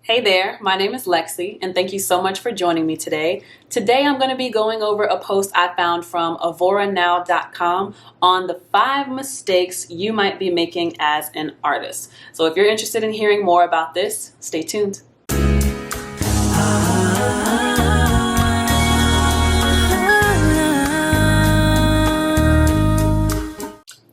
Hey there, my name is LexC, and thank you so much for joining me today. Today I'm going to be going over a post I found from avoranow.com on the 5 mistakes you might be making as an artist. So if you're interested in hearing more about this, stay tuned.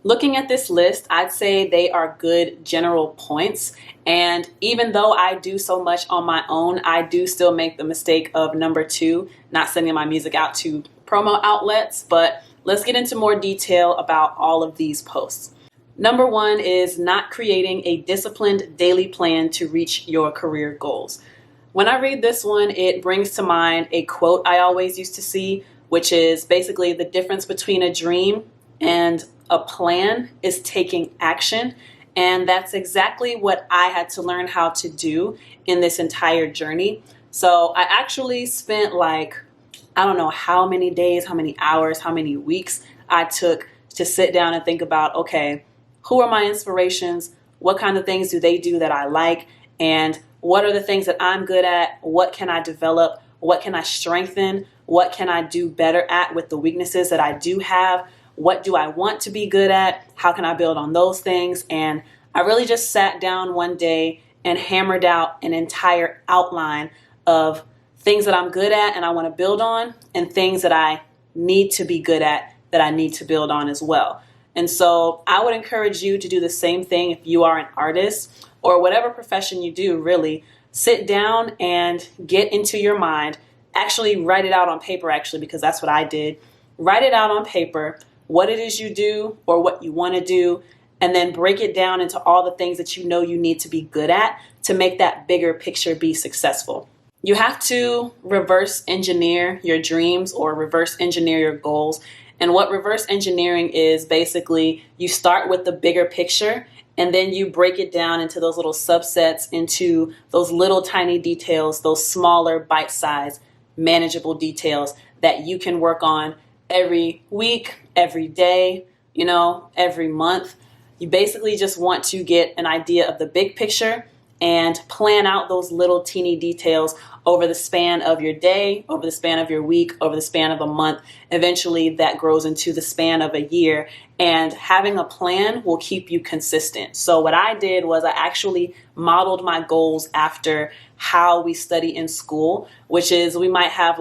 Looking at this list, I'd say they are good general points. And even though I do so much on my own, I do still make the mistake of number 2, not sending my music out to promo outlets. But let's get into more detail about all of these posts. Number 1 is not creating a disciplined daily plan to reach your career goals. When I read this one, it brings to mind a quote I always used to see, which is basically the difference between a dream and a plan is taking action. And that's exactly what I had to learn how to do in this entire journey. So I actually spent I don't know how many days, how many hours, how many weeks I took to sit down and think about, okay, who are my inspirations? What kind of things do they do that I like? And what are the things that I'm good at? What can I develop? What can I strengthen? What can I do better at with the weaknesses that I do have? What do I want to be good at? How can I build on those things? And I really just sat down one day and hammered out an entire outline of things that I'm good at and I want to build on, and things that I need to be good at that I need to build on as well. And so I would encourage you to do the same thing if you are an artist or whatever profession you do, really. Sit down and get into your mind. Actually, write it out on paper, because that's what I did. Write it out on paper, what it is you do or what you want to do, and then break it down into all the things that you know you need to be good at to make that bigger picture be successful. You have to reverse engineer your dreams or reverse engineer your goals. And what reverse engineering is, basically you start with the bigger picture and then you break it down into those little subsets, into those little tiny details, those smaller bite-sized manageable details that you can work on every week, every day, every month. You basically just want to get an idea of the big picture and plan out those little teeny details over the span of your day, over the span of your week, over the span of a month. Eventually that grows into the span of a year, and having a plan will keep you consistent. So what I did was I actually modeled my goals after how we study in school, which is we might have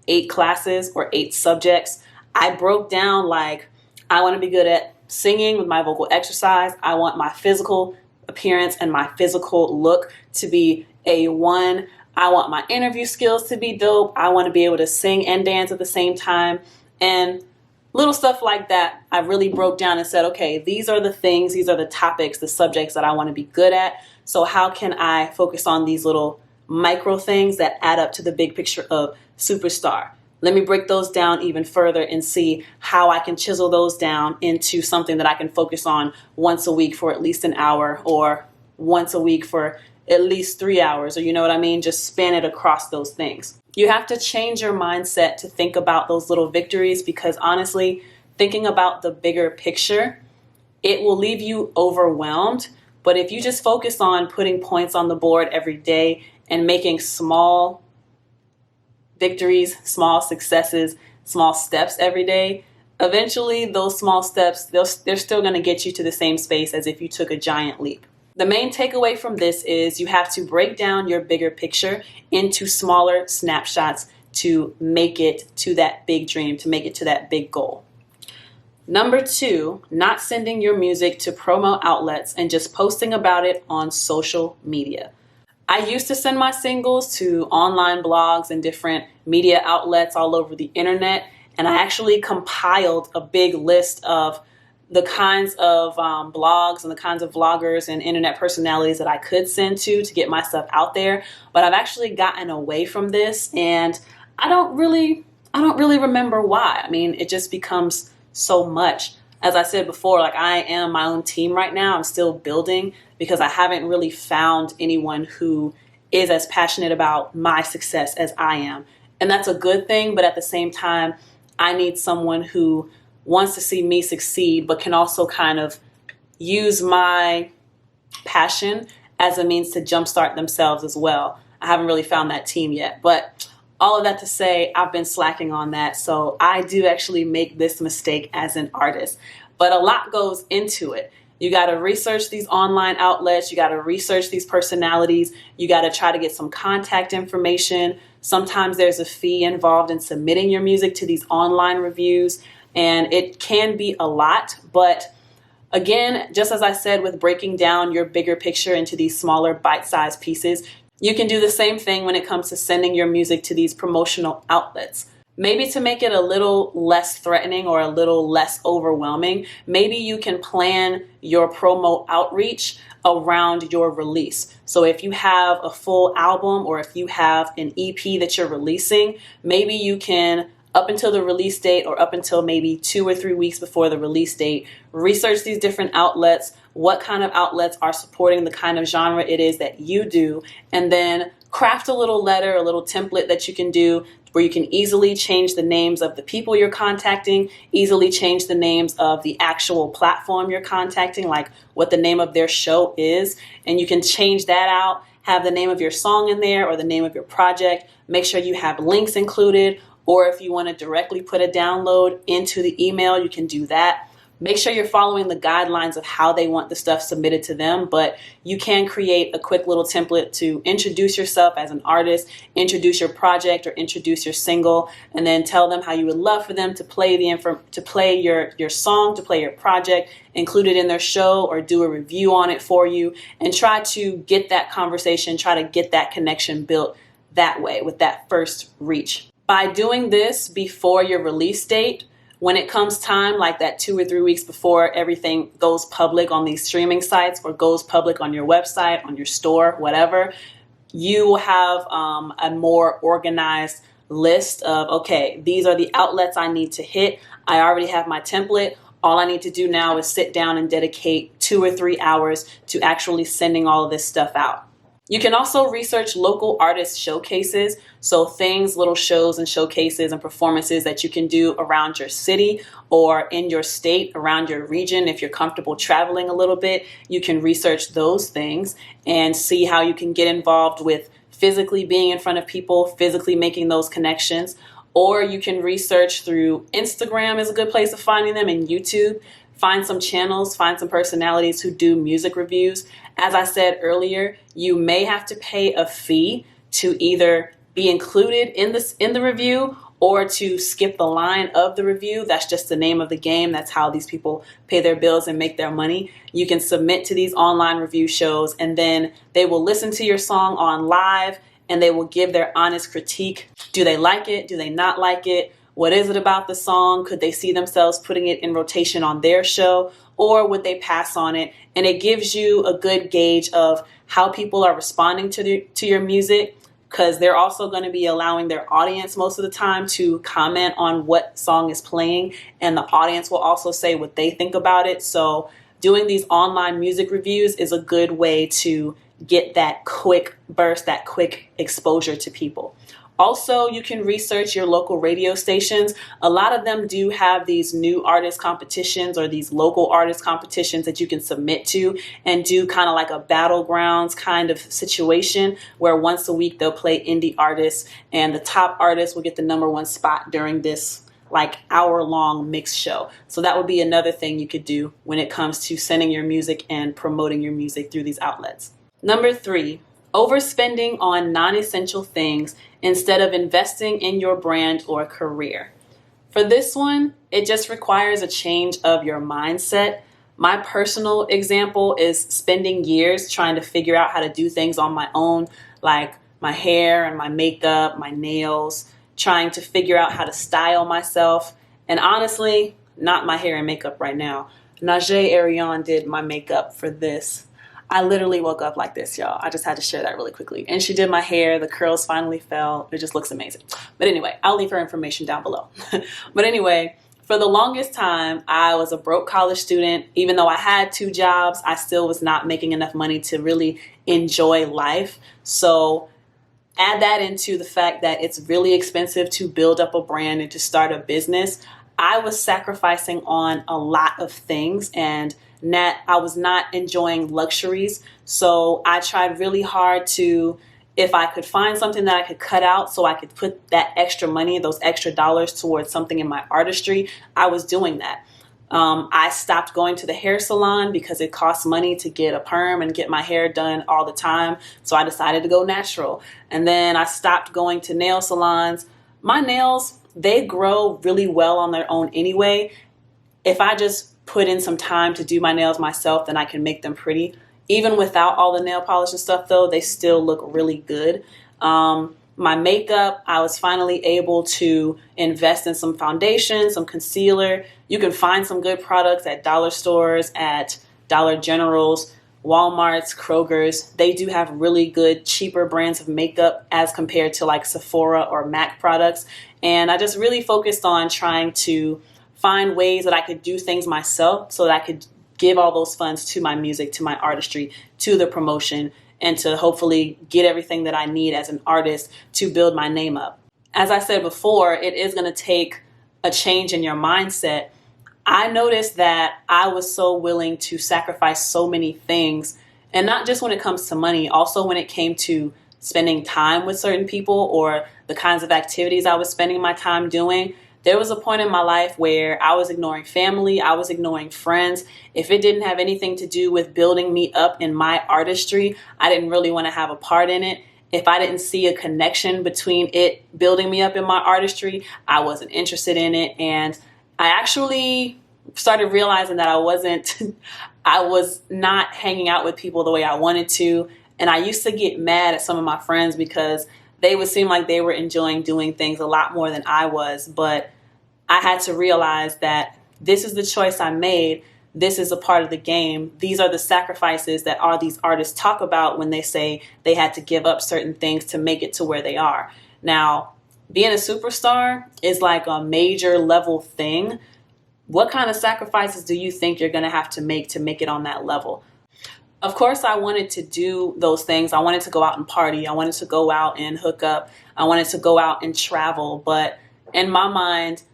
8 classes or 8 subjects. I broke down I want to be good at singing with my vocal exercise. I want my physical appearance and my physical look to be A1. I want my interview skills to be dope. I want to be able to sing and dance at the same time. And little stuff like that, I really broke down and said, okay, these are the things, these are the topics, the subjects that I want to be good at. So how can I focus on these little micro things that add up to the big picture of superstar? Let me break those down even further and see how I can chisel those down into something that I can focus on once a week for at least an hour, or once a week for at least 3 hours, or you know what I mean? Just span it across those things. You have to change your mindset to think about those little victories, because honestly, thinking about the bigger picture, it will leave you overwhelmed. But if you just focus on putting points on the board every day and making small victories, small successes, small steps every day, eventually those small steps, they're still going to get you to the same space as if you took a giant leap. The main takeaway from this is you have to break down your bigger picture into smaller snapshots to make it to that big dream, to make it to that big goal. Number 2, not sending your music to promo outlets and just posting about it on social media. I used to send my singles to online blogs and different media outlets all over the internet, and I actually compiled a big list of the kinds of blogs and the kinds of vloggers and internet personalities that I could send to get my stuff out there. But I've actually gotten away from this, and I don't really remember why. I mean, it just becomes so much. As I said before, I am my own team right now. I'm still building because I haven't really found anyone who is as passionate about my success as I am. And that's a good thing, but at the same time, I need someone who wants to see me succeed, but can also kind of use my passion as a means to jumpstart themselves as well. I haven't really found that team yet, but all of that to say, I've been slacking on that. So I do actually make this mistake as an artist, but a lot goes into it. You got to research these online outlets. You got to research these personalities. You got to try to get some contact information. Sometimes there's a fee involved in submitting your music to these online reviews, and it can be a lot. But again, just as I said with breaking down your bigger picture into these smaller bite-sized pieces, you can do the same thing when it comes to sending your music to these promotional outlets. Maybe to make it a little less threatening or a little less overwhelming, maybe you can plan your promo outreach around your release. So if you have a full album or if you have an EP that you're releasing, maybe you can, up until the release date or up until maybe 2 or 3 weeks before the release date, research these different outlets, what kind of outlets are supporting the kind of genre it is that you do, and then craft a little letter, a little template that you can do where you can easily change the names of the people you're contacting, easily change the names of the actual platform you're contacting, like what the name of their show is, and you can change that out, have the name of your song in there or the name of your project, make sure you have links included, or if you want to directly put a download into the email, you can do that. Make sure you're following the guidelines of how they want the stuff submitted to them, but you can create a quick little template to introduce yourself as an artist, introduce your project or introduce your single, and then tell them how you would love for them to play your song, to play your project, include it in their show or do a review on it for you, and try to get that conversation, try to get that connection built that way with that first reach. By doing this before your release date, when it comes time, like that 2 or 3 weeks before everything goes public on these streaming sites or goes public on your website, on your store, whatever, you will have a more organized list of, okay, these are the outlets I need to hit. I already have my template. All I need to do now is sit down and dedicate 2 or 3 hours to actually sending all of this stuff out. You can also research local artist showcases, so things, little shows and showcases and performances that you can do around your city or in your state, around your region. If you're comfortable traveling a little bit, you can research those things and see how you can get involved with physically being in front of people, physically making those connections. Or you can research through Instagram is a good place of finding them, and YouTube. Find some channels, find some personalities who do music reviews. As I said earlier, you may have to pay a fee to either be included in the review or to skip the line of the review. That's just the name of the game. That's how these people pay their bills and make their money. You can submit to these online review shows, and then they will listen to your song on live and they will give their honest critique. Do they like it? Do they not like it? What is it about the song? Could they see themselves putting it in rotation on their show, or would they pass on it? And it gives you a good gauge of how people are responding to your music, because they're also going to be allowing their audience most of the time to comment on what song is playing, and the audience will also say what they think about it. So doing these online music reviews is a good way to get that quick burst, that quick exposure to people. Also, you can research your local radio stations. A lot of them do have these new artist competitions or these local artist competitions that you can submit to and do kind of like a battlegrounds kind of situation where once a week they'll play indie artists and the top artist will get the #1 spot during this like hour-long mix show. So that would be another thing you could do when it comes to sending your music and promoting your music through these outlets. Number 3, overspending on non-essential things instead of investing in your brand or career. For this one, it just requires a change of your mindset. My personal example is spending years trying to figure out how to do things on my own, like my hair and my makeup, my nails, trying to figure out how to style myself. And honestly, not my hair and makeup right now. Najae Areion did my makeup for this. I literally woke up like this, y'all. I just had to share that really quickly. And she did my hair. The curls finally fell. It just looks amazing. But anyway, I'll leave her information down below. But anyway, for the longest time, I was a broke college student. Even though I had 2 jobs, I still was not making enough money to really enjoy life. So add that into the fact that it's really expensive to build up a brand and to start a business. I was sacrificing on a lot of things, and I was not enjoying luxuries. So I tried really hard to, if I could find something that I could cut out so I could put that extra money, those extra dollars towards something in my artistry, I was doing that. I stopped going to the hair salon because it costs money to get a perm and get my hair done all the time. So I decided to go natural. And then I stopped going to nail salons. My nails, they grow really well on their own anyway. If I just put in some time to do my nails myself, then I can make them pretty. Even without all the nail polish and stuff though, they still look really good. My makeup, I was finally able to invest in some foundation, some concealer. You can find some good products at dollar stores, at Dollar Generals, Walmart's, Kroger's. They do have really good, cheaper brands of makeup as compared to like Sephora or MAC products. And I just really focused on trying to find ways that I could do things myself so that I could give all those funds to my music, to my artistry, to the promotion, and to hopefully get everything that I need as an artist to build my name up. As I said before, it is going to take a change in your mindset. I noticed that I was so willing to sacrifice so many things, and not just when it comes to money, also when it came to spending time with certain people or the kinds of activities I was spending my time doing. There was a point in my life where I was ignoring family, I was ignoring friends. If it didn't have anything to do with building me up in my artistry, I didn't really want to have a part in it. If I didn't see a connection between it building me up in my artistry, I wasn't interested in it. And I actually started realizing that I was not hanging out with people the way I wanted to. And I used to get mad at some of my friends because they would seem like they were enjoying doing things a lot more than I was. But I had to realize that this is the choice I made. This is a part of the game. These are the sacrifices that all these artists talk about when they say they had to give up certain things to make it to where they are. Now, being a superstar is like a major level thing. What kind of sacrifices do you think you're going to have to make it on that level? Of course, I wanted to do those things. I wanted to go out and party. I wanted to go out and hook up. I wanted to go out and travel. But in my mind,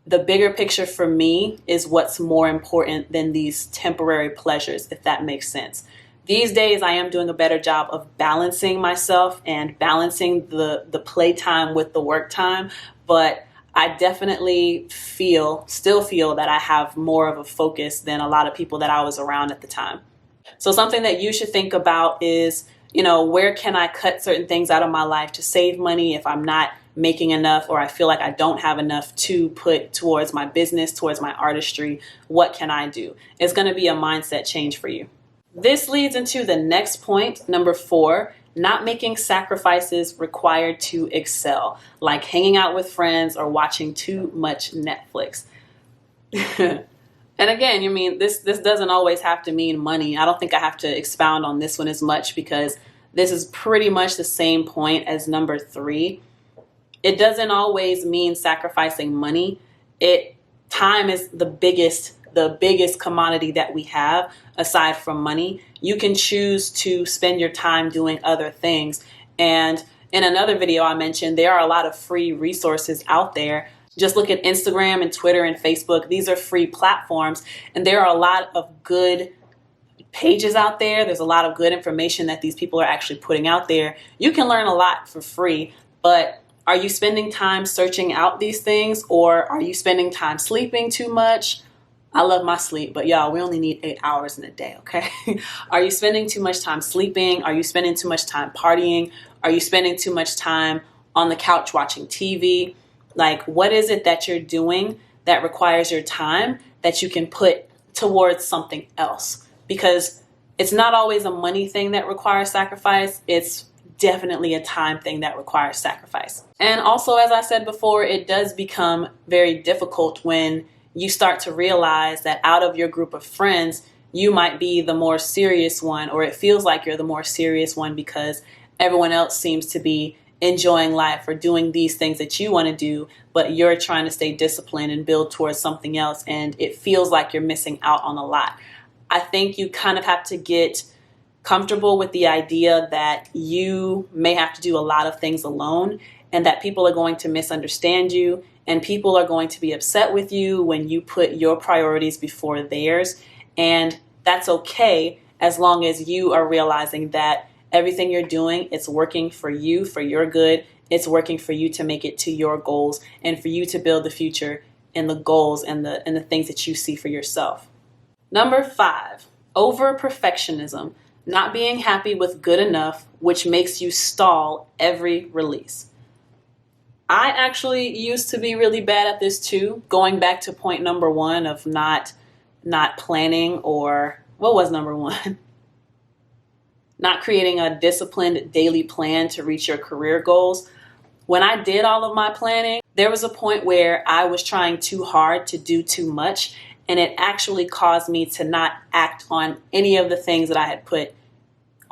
the bigger picture for me is what's more important than these temporary pleasures, if that makes sense. These days, I am doing a better job of balancing myself and balancing the playtime with the work time. But I definitely still feel that I have more of a focus than a lot of people that I was around at the time. So something that you should think about is, where can I cut certain things out of my life to save money if I'm not making enough, or I feel like I don't have enough to put towards my business, towards my artistry? What can I do? It's going to be a mindset change for you. This leads into the next point, number 4, not making sacrifices required to excel, like hanging out with friends or watching too much Netflix. And again, this doesn't always have to mean money. I don't think I have to expound on this one as much because this is pretty much the same point as number 3. It doesn't always mean sacrificing money. Time is the biggest commodity that we have aside from money. You can choose to spend your time doing other things. And in another video I mentioned, there are a lot of free resources out there. Just look at Instagram and Twitter and Facebook. These are free platforms, and there are a lot of good pages out there. There's a lot of good information that these people are actually putting out there. You can learn a lot for free, but are you spending time searching out these things, or are you spending time sleeping too much? I love my sleep, but y'all, we only need 8 hours in a day, okay? Are you spending too much time sleeping? Are you spending too much time partying? Are you spending too much time on the couch watching TV? Like, what is it that you're doing that requires your time that you can put towards something else? Because it's not always a money thing that requires sacrifice. It's definitely a time thing that requires sacrifice. And also, as I said before, it does become very difficult when you start to realize that out of your group of friends, you might be the more serious one, or it feels like you're the more serious one because everyone else seems to be enjoying life or doing these things that you want to do, but you're trying to stay disciplined and build towards something else, and it feels like you're missing out on a lot. I think you kind of have to get comfortable with the idea that you may have to do a lot of things alone, and that people are going to misunderstand you, and people are going to be upset with you when you put your priorities before theirs. And that's okay as long as you are realizing that everything you're doing, it's working for you, for your good. It's working for you to make it to your goals and for you to build the future and the goals and the things that you see for yourself. Number 5, over perfectionism, not being happy with good enough, which makes you stall every release. I actually used to be really bad at this too, going back to point number 1 of not planning, or what was number 1? Not creating a disciplined daily plan to reach your career goals. When I did all of my planning, there was a point where I was trying too hard to do too much, and it actually caused me to not act on any of the things that I had put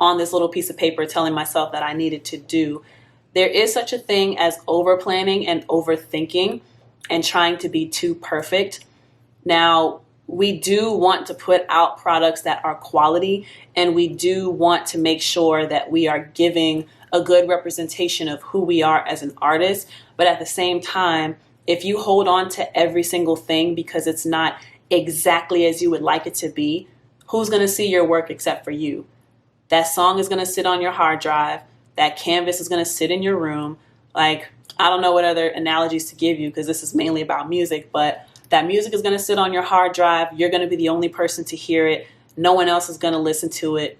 on this little piece of paper telling myself that I needed to do. There is such a thing as over planning and overthinking and trying to be too perfect. Now, we do want to put out products that are quality, and we do want to make sure that we are giving a good representation of who we are as an artist. But at the same time, if you hold on to every single thing because it's not exactly as you would like it to be, who's going to see your work except for you? That song is going to sit on your hard drive. That canvas is going to sit in your room. Like, I don't know what other analogies to give you because this is mainly about music, but that music is going to sit on your hard drive. You're going to be the only person to hear it. No one else is going to listen to it.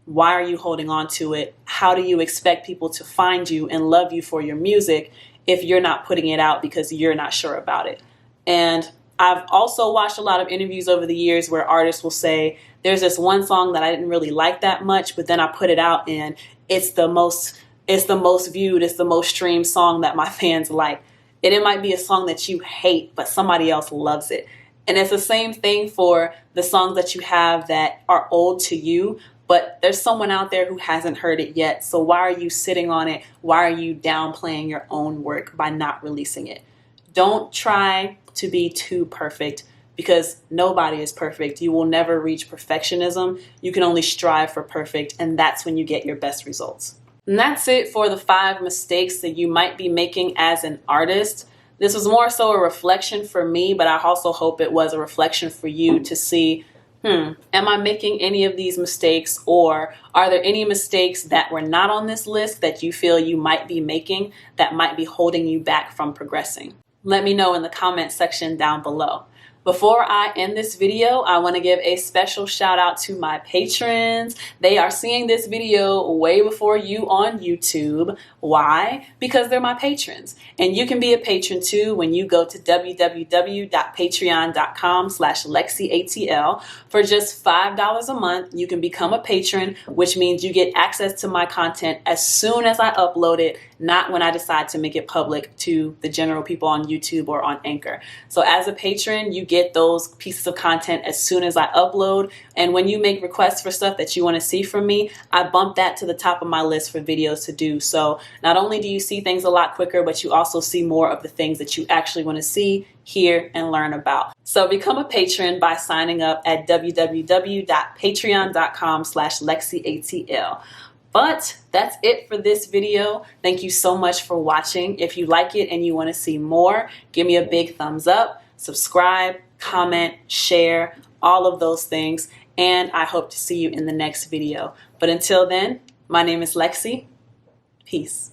Why are you holding on to it? How do you expect people to find you and love you for your music if you're not putting it out because you're not sure about it? And I've also watched a lot of interviews over the years where artists will say, there's this one song that I didn't really like that much, but then I put it out and it's the most viewed, it's the most streamed song that my fans like. And it might be a song that you hate, but somebody else loves it. And it's the same thing for the songs that you have that are old to you, but there's someone out there who hasn't heard it yet. So why are you sitting on it? Why are you downplaying your own work by not releasing it? Don't try to be too perfect because nobody is perfect. You will never reach perfectionism. You can only strive for perfect, and that's when you get your best results. And that's it for the 5 mistakes that you might be making as an artist. This was more so a reflection for me, but I also hope it was a reflection for you to see, am I making any of these mistakes, or are there any mistakes that were not on this list that you feel you might be making that might be holding you back from progressing? Let me know in the comment section down below. Before I end this video, I want to give a special shout out to my patrons. They are seeing this video way before you on YouTube. Why? Because they're my patrons. And you can be a patron too when you go to www.patreon.com/LexCATL. For just $5 a month, you can become a patron, which means you get access to my content as soon as I upload it, not when I decide to make it public to the general people on YouTube or on Anchor. So as a patron, you get those pieces of content as soon as I upload. And when you make requests for stuff that you want to see from me, I bump that to the top of my list for videos to do. So not only do you see things a lot quicker, but you also see more of the things that you actually want to see, hear, and learn about. So become a patron by signing up at www.patreon.com/LexCATL. But that's it for this video. Thank you so much for watching. If you like it and you want to see more, give me a big thumbs up, subscribe, comment, share, all of those things. And I hope to see you in the next video. But until then, my name is Lexi. Peace.